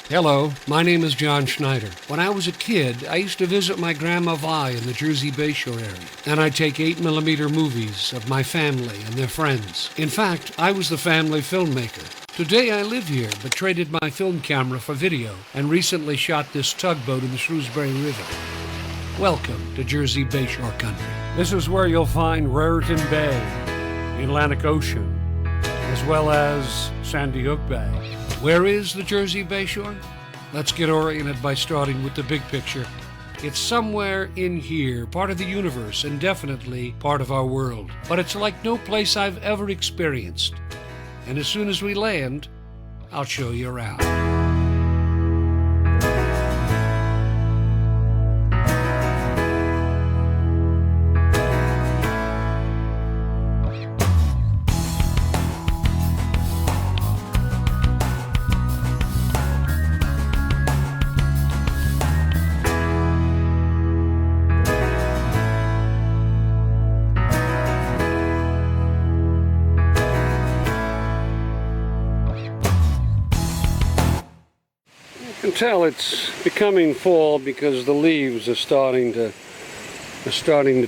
Hello, my name is John Schneider. When I was a kid, I used to visit my Grandma Vi in the Jersey Bayshore area, and I'd take 8mm movies of my family and their friends. In fact, I was the family filmmaker. Today I live here, but traded my film camera for video, and recently shot this tugboat in the Shrewsbury River. Welcome to Jersey Bayshore country. This is where you'll find Raritan Bay, the Atlantic Ocean, as well as Sandy Hook Bay. Where is the Jersey Bayshore? Let's get oriented by starting with the big picture. It's somewhere in here, part of the universe, and definitely part of our world. But it's like no place I've ever experienced. And as soon as we land, I'll show you around. You can tell it's becoming fall because the leaves are starting to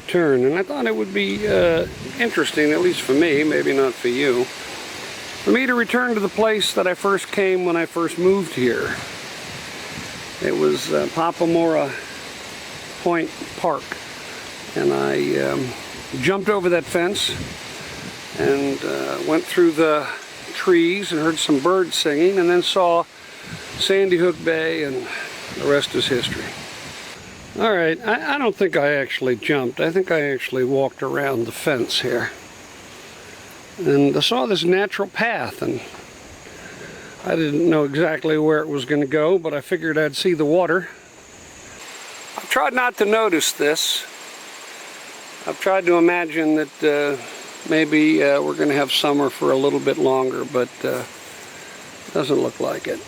turn, and I thought it would be interesting, at least for me, maybe not for you, for me to return to the place that I first came when I first moved here. It was Papamora Point Park, and I jumped over that fence and went through the trees and heard some birds singing, and then saw Sandy Hook Bay, and the rest is history. All right, I don't think I actually jumped. I think I actually walked around the fence here. And I saw this natural path, and I didn't know exactly where it was going to go, but I figured I'd see the water. I've tried not to notice this. I've tried to imagine that maybe we're going to have summer for a little bit longer, but it doesn't look like it.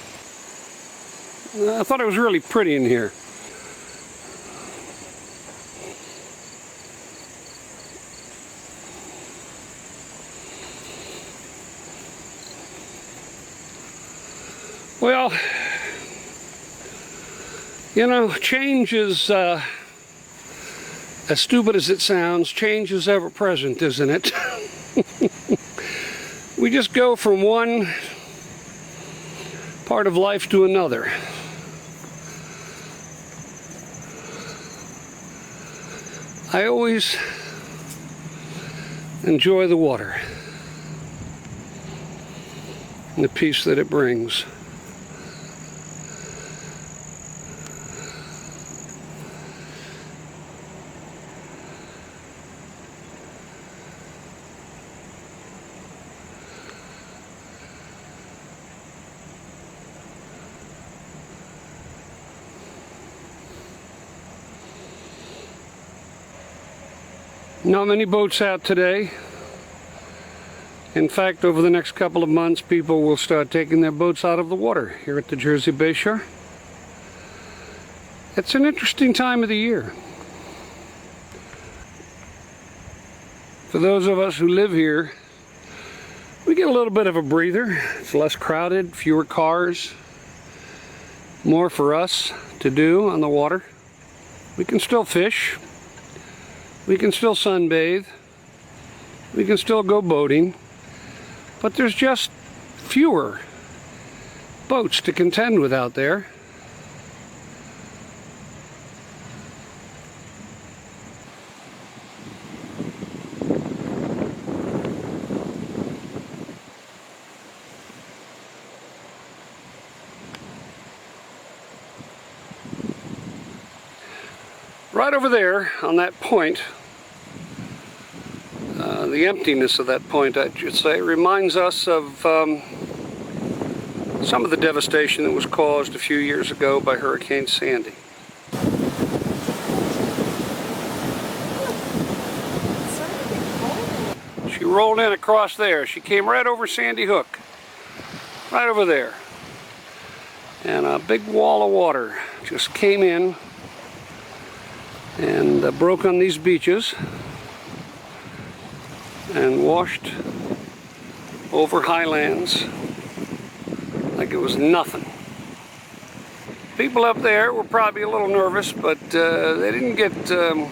I thought it was really pretty in here. Well, you know, change is, as stupid as it sounds, change is ever present, isn't it? We just go from one part of life to another. I always enjoy the water and the peace that it brings. Not many boats out today. In fact, over the next couple of months, people will start taking their boats out of the water here at the Jersey Bayshore. It's an interesting time of the year. For those of us who live here, we get a little bit of a breather. It's less crowded, fewer cars, more for us to do on the water. We can still fish. We can still sunbathe, we can still go boating, but there's just fewer boats to contend with out there. Right over there on that point, the emptiness of that point, I should say, reminds us of some of the devastation that was caused a few years ago by Hurricane Sandy. She rolled in across there. She came right over Sandy Hook, right over there. And a big wall of water just came in and broke on these beaches and washed over highlands like it was nothing. People up there were probably a little nervous, but they didn't get the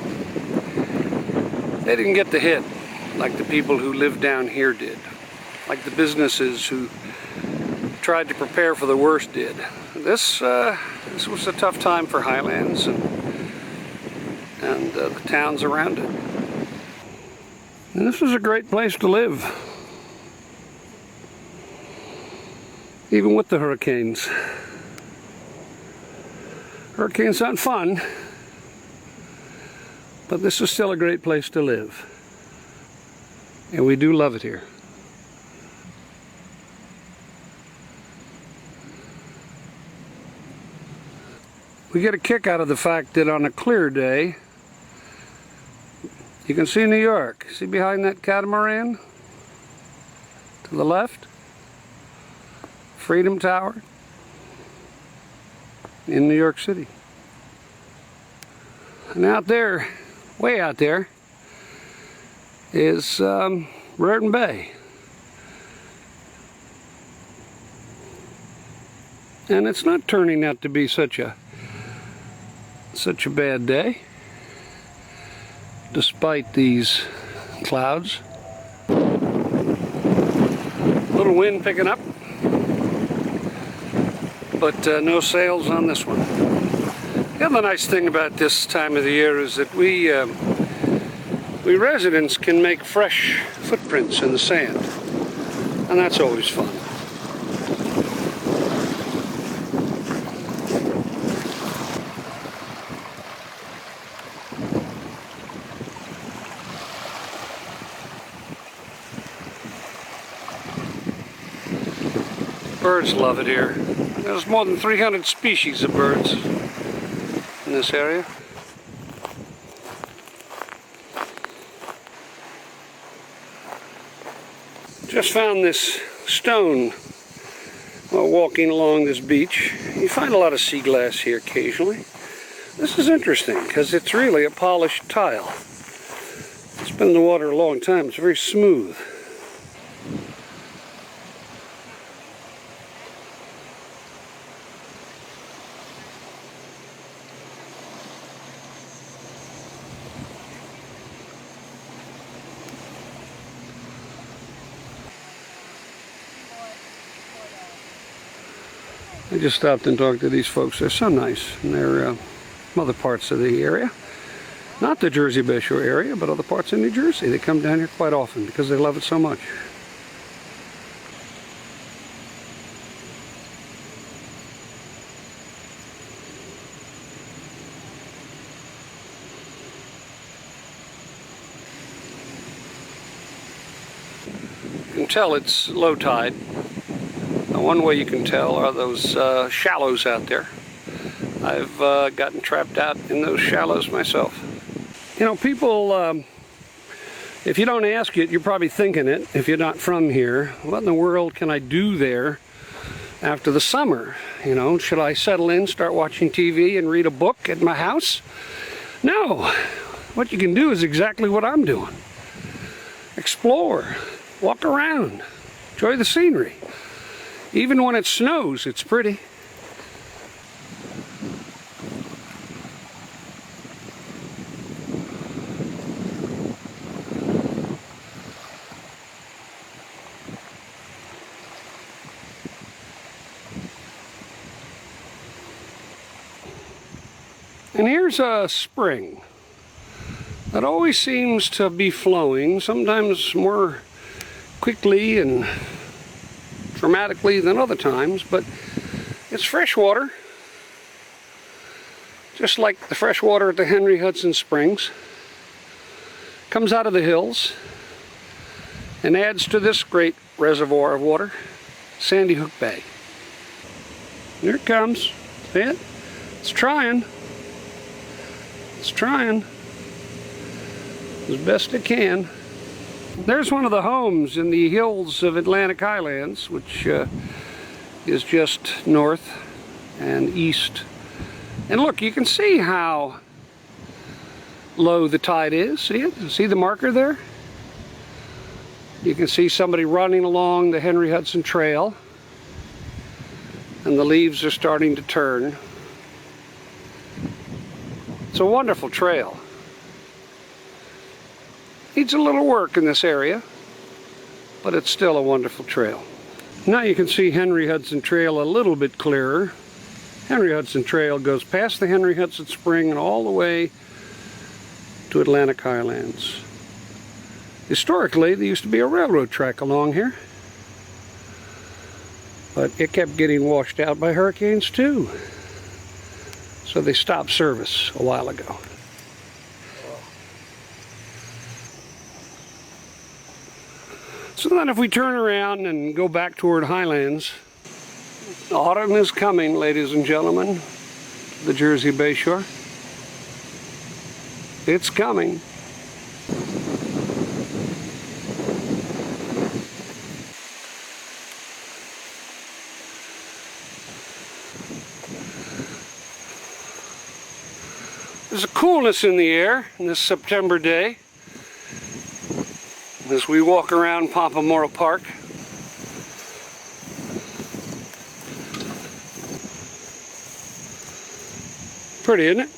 hit like the people who lived down here did, like the businesses who tried to prepare for the worst did. This was a tough time for Highlands and the towns around it. And this was a great place to live, even with the hurricanes. Hurricanes aren't fun, but this is still a great place to live. And we do love it here. We get a kick out of the fact that on a clear day, you can see New York. See behind that catamaran? To the left? Freedom Tower in New York City. And out there, way out there, is Raritan Bay. And it's not turning out to be such a bad day, despite these clouds. A little wind picking up, but no sails on this one. The other nice thing about this time of the year is that we residents can make fresh footprints in the sand, and that's always fun. Birds love it here. There's more than 300 species of birds in this area. Just found this stone while walking along this beach. You find a lot of sea glass here occasionally. This is interesting because it's really a polished tile. It's been in the water a long time. It's very smooth. I just stopped and talked to these folks. They're so nice, and they're from other parts of the area. Not the Jersey Bayshore area, but other parts of New Jersey. They come down here quite often because they love it so much. You can tell it's low tide. One way you can tell are those shallows out there. I've gotten trapped out in those shallows myself. You know, people, if you don't ask it, you're probably thinking it, if you're not from here, what in the world can I do there after the summer? You know, should I settle in, start watching TV and read a book at my house? No. What you can do is exactly what I'm doing. Explore, walk around, enjoy the scenery. Even when it snows, it's pretty. And here's a spring that always seems to be flowing, sometimes more quickly and dramatically than other times, but it's fresh water, just like the fresh water at the Henry Hudson Springs. Comes out of the hills and adds to this great reservoir of water, Sandy Hook Bay. Here it comes. See it? It's trying. It's trying as best it can. There's one of the homes in the hills of Atlantic Highlands, which is just north and east. And look, you can see how low the tide is. See it? See the marker there? You can see somebody running along the Henry Hudson Trail, and the leaves are starting to turn. It's a wonderful trail. Needs a little work in this area, but it's still a wonderful trail. Now you can see Henry Hudson Trail a little bit clearer. Henry Hudson Trail goes past the Henry Hudson Spring and all the way to Atlantic Highlands. Historically, there used to be a railroad track along here, but it kept getting washed out by hurricanes too. So they stopped service a while ago. So then if we turn around and go back toward Highlands, autumn is coming, ladies and gentlemen, to the Jersey Bayshore. It's coming. There's a coolness in the air in this September day as we walk around Pompomoro Park. Pretty, isn't it?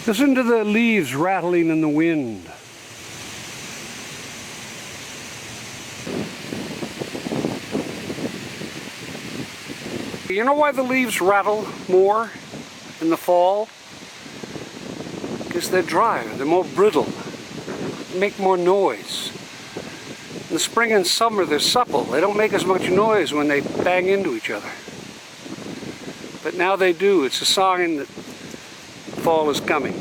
Listen to the leaves rattling in the wind. You know why the leaves rattle more in the fall? Because they're drier, they're more brittle, they make more noise. In the spring and summer they're supple, they don't make as much noise when they bang into each other. But now they do, it's a sign that fall is coming.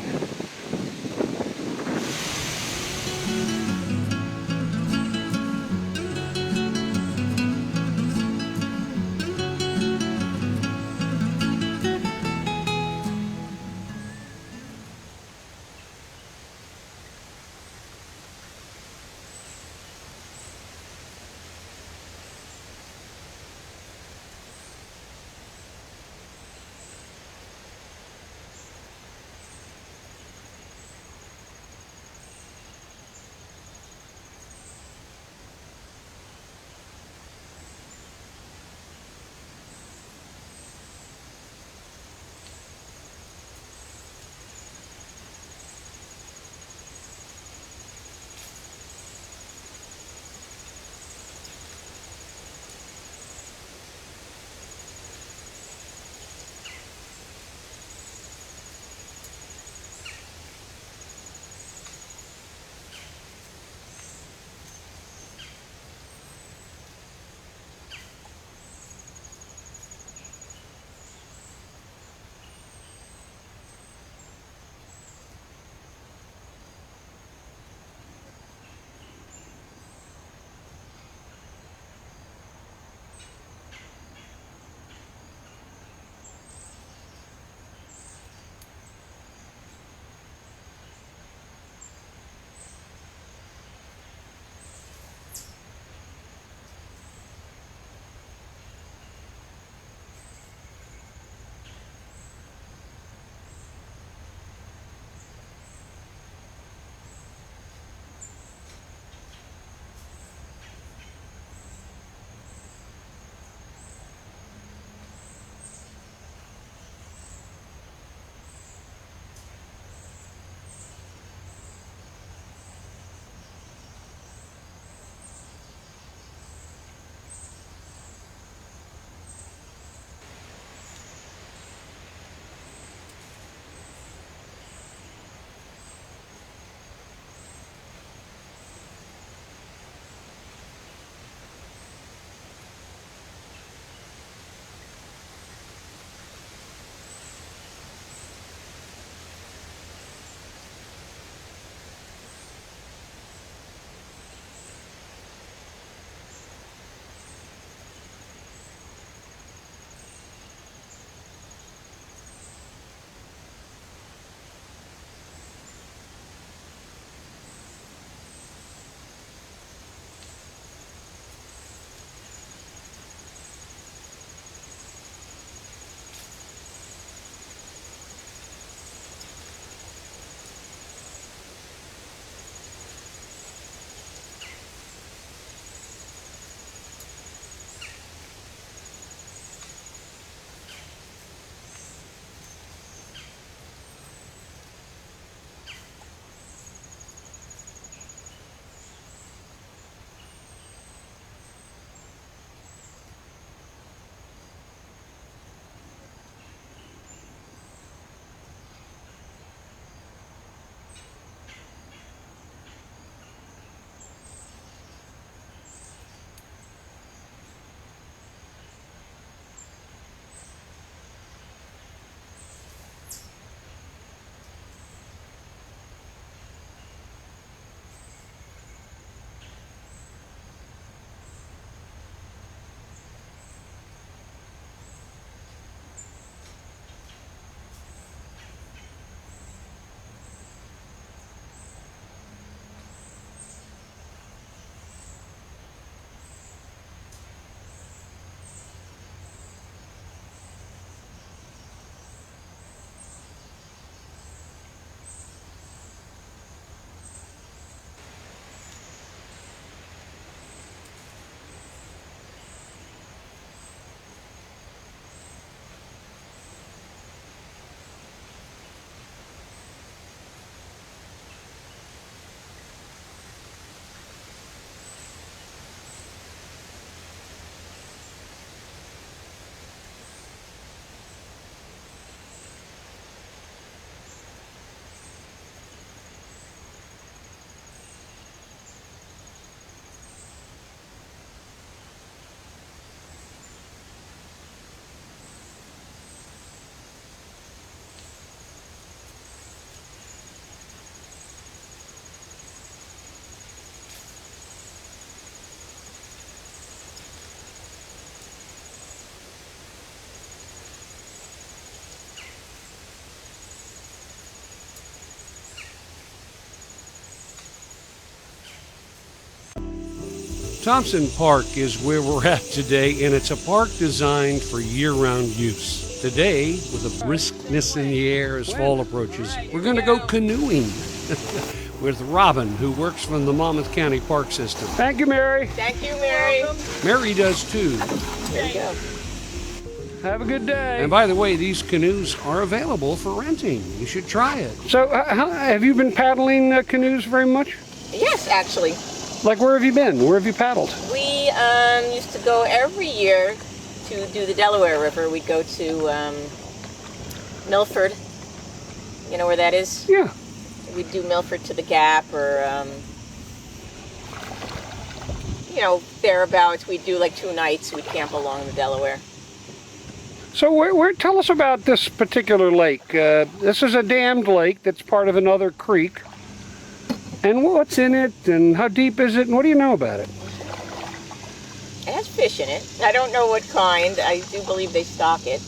Thompson Park is where we're at today, and it's a park designed for year-round use. Today, with a briskness in the air as fall approaches, we're going to go canoeing with Robin, who works from the Monmouth County Park System. Thank you, Mary. Thank you, Mary. Mary does too. There you go. Have a good day. And by the way, these canoes are available for renting. You should try it. So, have you been paddling canoes very much? Yes, actually. Like, where have you been? Where have you paddled? We used to go every year to do the Delaware River. We'd go to Milford. You know where that is? Yeah. We'd do Milford to the Gap, or you know, thereabouts. We'd do like 2 nights. We'd camp along the Delaware. So tell us about this particular lake. This is a dammed lake that's part of another creek. And what's in it, and how deep is it, and what do you know about it? It has fish in it. I don't know what kind. I do believe they stock it.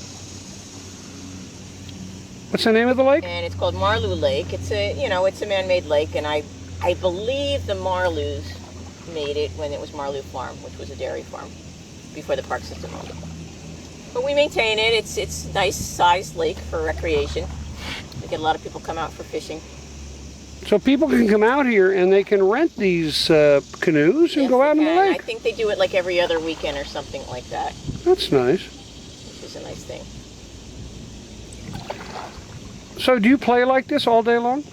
What's the name of the lake? And it's called Marlou Lake. It's it's a man-made lake, and I believe the Marlous made it when it was Marlou Farm, which was a dairy farm, before the park system owned it. But we maintain it. It's a nice-sized lake for recreation. We get a lot of people come out for fishing. So people can come out here and they can rent these canoes and go out in the lake. I think they do it like every other weekend or something like that. That's nice. Which is a nice thing. So do you play like this all day long?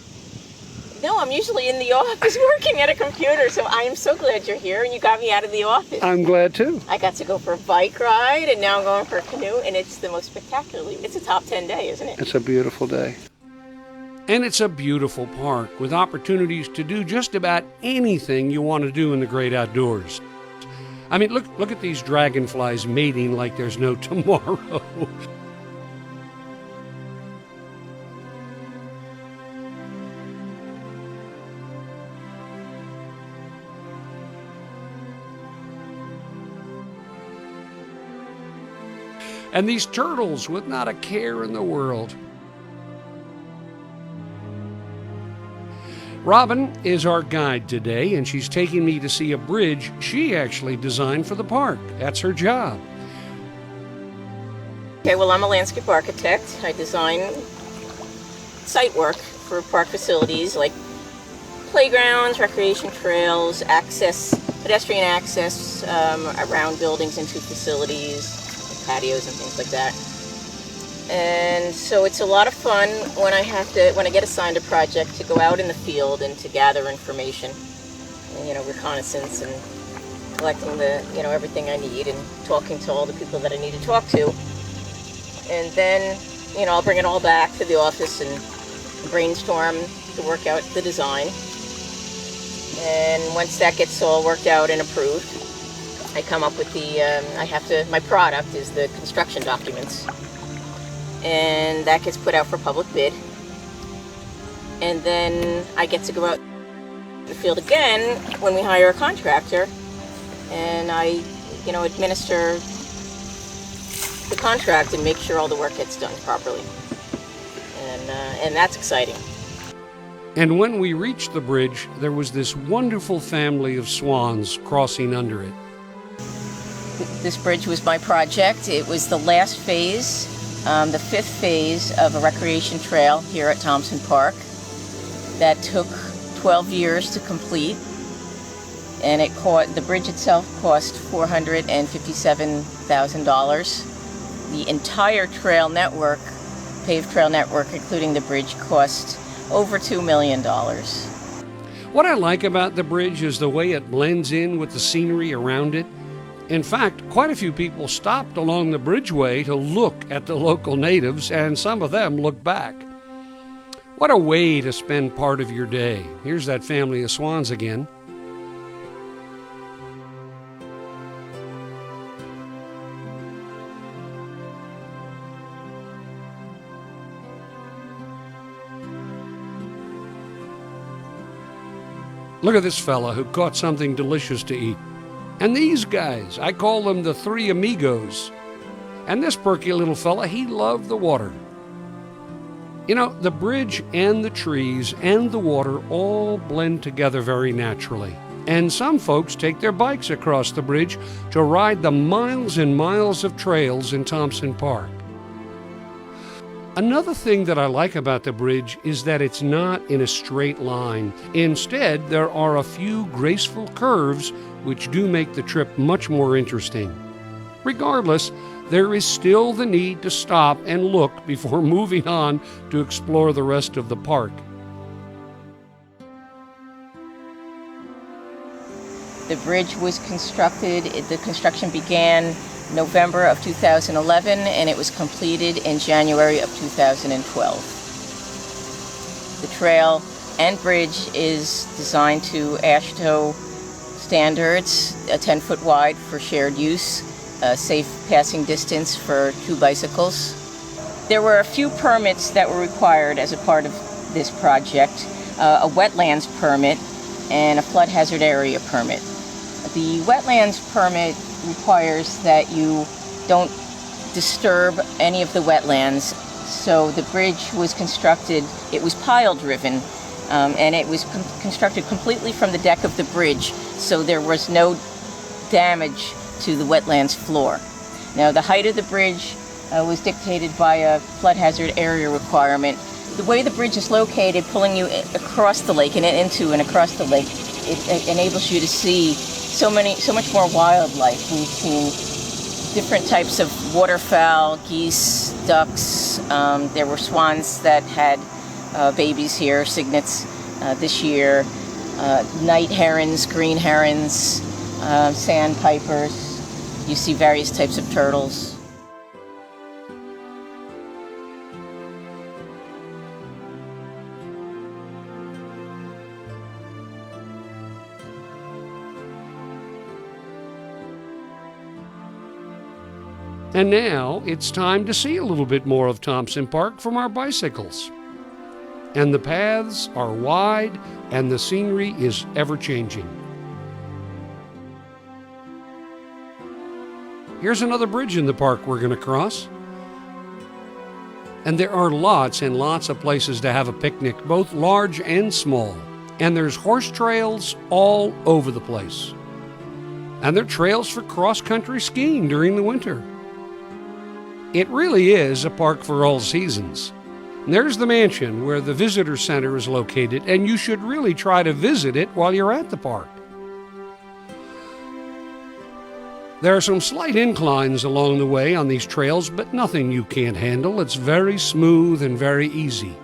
No, I'm usually in the office working at a computer, so I am so glad you're here and you got me out of the office. I'm glad too. I got to go for a bike ride, and now I'm going for a canoe, and it's the most spectacular. It's a top 10 day, isn't it? It's a beautiful day. And it's a beautiful park with opportunities to do just about anything you want to do in the great outdoors. I mean, look at these dragonflies mating like there's no tomorrow. And these turtles with not a care in the world. Robin is our guide today, and she's taking me to see a bridge she actually designed for the park. That's her job. Okay, well, I'm a landscape architect. I design site work for park facilities like playgrounds, recreation trails, pedestrian access around buildings into facilities, patios and things like that. And so it's a lot of fun when I get assigned a project to go out in the field and to gather information, and, reconnaissance and collecting everything I need and talking to all the people that I need to talk to. And then, I'll bring it all back to the office and brainstorm to work out the design. And once that gets all worked out and approved, I come up with my product is the construction documents. And that gets put out for public bid. And then I get to go out in the field again when we hire a contractor, and I, administer the contract and make sure all the work gets done properly. And that's exciting. And when we reached the bridge, there was this wonderful family of swans crossing under it. This bridge was my project. It was the last phase. The 5th phase of a recreation trail here at Thompson Park that took 12 years to complete, and the bridge itself cost $457,000. The entire trail network, paved trail network, including the bridge, cost over $2 million. What I like about the bridge is the way it blends in with the scenery around it. In fact, quite a few people stopped along the bridgeway to look at the local natives, and some of them looked back. What a way to spend part of your day. Here's that family of swans again. Look at this fella who caught something delicious to eat. And these guys, I call them the 3 amigos. And this perky little fella, he loved the water. The bridge and the trees and the water all blend together very naturally. And some folks take their bikes across the bridge to ride the miles and miles of trails in Thompson Park. Another thing that I like about the bridge is that it's not in a straight line. Instead, there are a few graceful curves which do make the trip much more interesting. Regardless, there is still the need to stop and look before moving on to explore the rest of the park. The bridge was constructed, the construction began November of 2011 and it was completed in January of 2012. The trail and bridge is designed to AASHTO standards, 10 foot wide for shared use, a safe passing distance for 2 bicycles. There were a few permits that were required as a part of this project, a wetlands permit and a flood hazard area permit. The wetlands permit requires that you don't disturb any of the wetlands, so the bridge was constructed, it was pile driven, and it was constructed completely from the deck of the bridge, so there was no damage to the wetlands floor. Now the height of the bridge was dictated by a flood hazard area requirement. The way the bridge is located, pulling you across the lake and into and across the lake, it enables you to see so much more wildlife. We've seen different types of waterfowl, geese, ducks. There were swans that had babies here, cygnets, this year. Night herons, green herons, sandpipers. You see various types of turtles. And now it's time to see a little bit more of Thompson Park from our bicycles. And the paths are wide and the scenery is ever-changing. Here's another bridge in the park we're going to cross. And there are lots and lots of places to have a picnic, both large and small. And there's horse trails all over the place. And there are trails for cross-country skiing during the winter. It really is a park for all seasons. And there's the mansion where the visitor center is located, and you should really try to visit it while you're at the park. There are some slight inclines along the way on these trails, but nothing you can't handle. It's very smooth and very easy.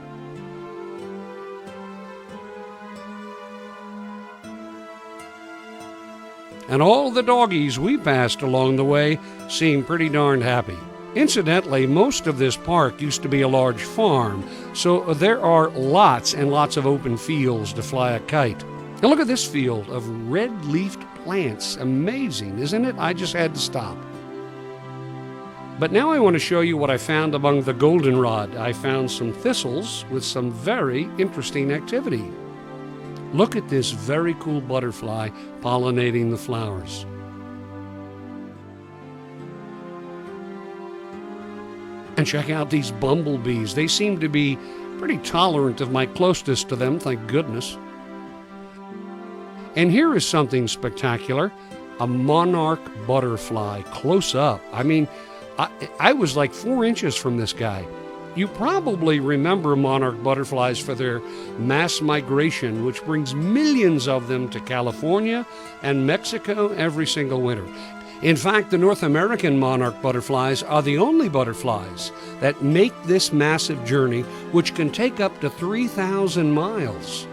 And all the doggies we passed along the way seemed pretty darn happy. Incidentally, most of this park used to be a large farm, so there are lots and lots of open fields to fly a kite. Now look at this field of red-leafed plants. Amazing, isn't it? I just had to stop. But now I want to show you what I found among the goldenrod. I found some thistles with some very interesting activity. Look at this very cool butterfly pollinating the flowers. And check out these bumblebees. They seem to be pretty tolerant of my closeness to them, thank goodness. And here is something spectacular, a monarch butterfly, close up. I mean, I was like 4 inches from this guy. You probably remember monarch butterflies for their mass migration, which brings millions of them to California and Mexico every single winter. In fact, the North American monarch butterflies are the only butterflies that make this massive journey, which can take up to 3,000 miles.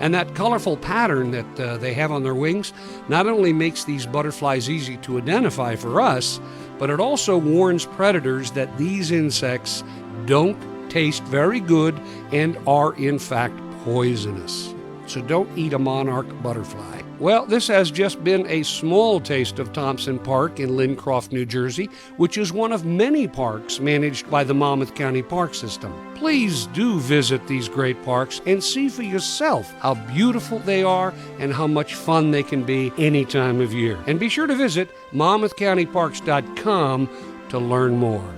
And that colorful pattern that they have on their wings not only makes these butterflies easy to identify for us, but it also warns predators that these insects don't taste very good and are in fact poisonous. So don't eat a monarch butterfly. Well, this has just been a small taste of Thompson Park in Lincroft, New Jersey, which is one of many parks managed by the Monmouth County Park System. Please do visit these great parks and see for yourself how beautiful they are and how much fun they can be any time of year. And be sure to visit monmouthcountyparks.com to learn more.